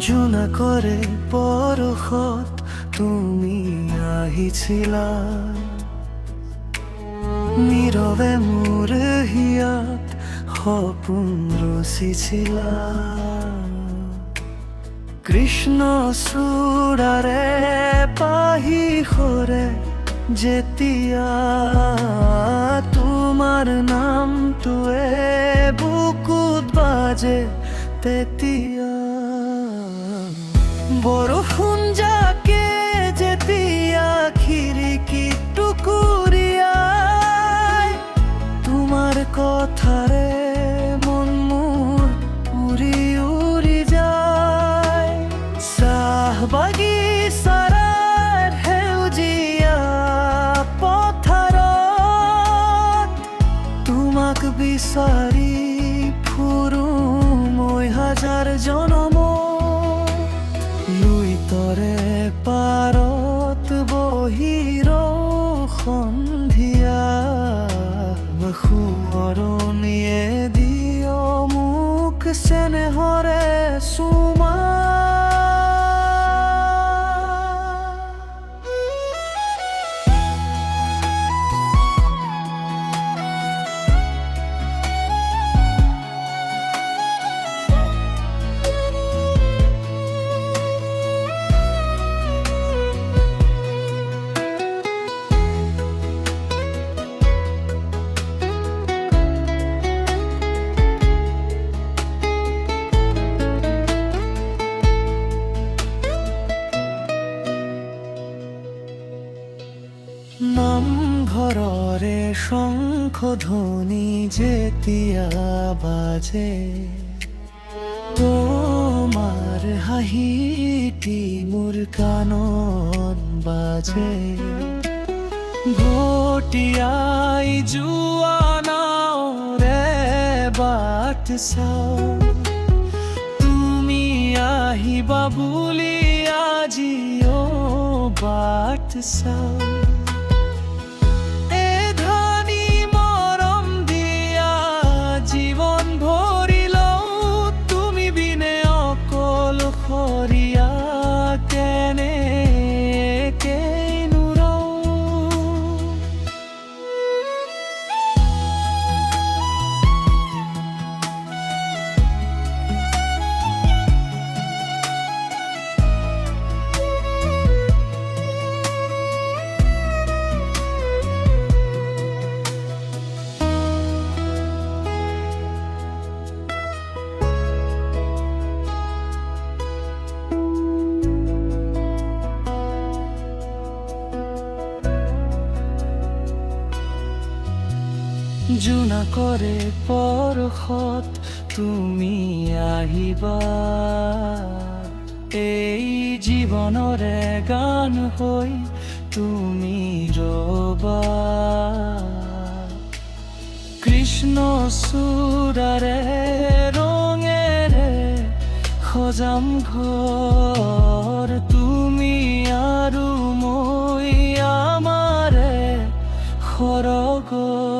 জোনা কৰে পৰশত তুমি আহিছিলা, নীৰৱে মোৰ হিয়াত সপোন ৰচিছিলা। কৃষ্ণ চূড়াৰে পাহি সৰে যেতিয়া তোমাৰ নামটোৱে বুকুত বাজে তেতিয়া, বৰষুণ জাকে যেতিয়া খিৰিকীত টুকুৰিয়াই, তোমাৰ কথাৰে মন মোৰ উৰি উৰি যায়। চাহ বাগিচাৰ সেউজীয়া পথাৰত তোমাক বিচাৰি ফুৰো মই হাজাৰ জনম। লুইতৰে পাৰত বহি সন্ধিয়া, সোঁৱৰণীয়ে দিয় মোক চেনেহৰে চুমা। নামঘৰৰে শংখধ্বনি যেতিয়া বাজে, তোমাৰ হাঁহিটি মোৰ কাণত বাজে। ঘটিয়াই যোৱা নাওৰে বাট চাওঁ, তুমি আহিবা বুলি আজিও বাট চাওঁ। জোনা কৰে পৰশত তুমি আহিবা, এই জীৱনৰে গান হৈ তুমি ৰবা। কৃষ্ণ চূড়াৰে ৰঙেৰে সজাম ঘৰ, তুমি আৰু মই আমাৰে সৰগৰ।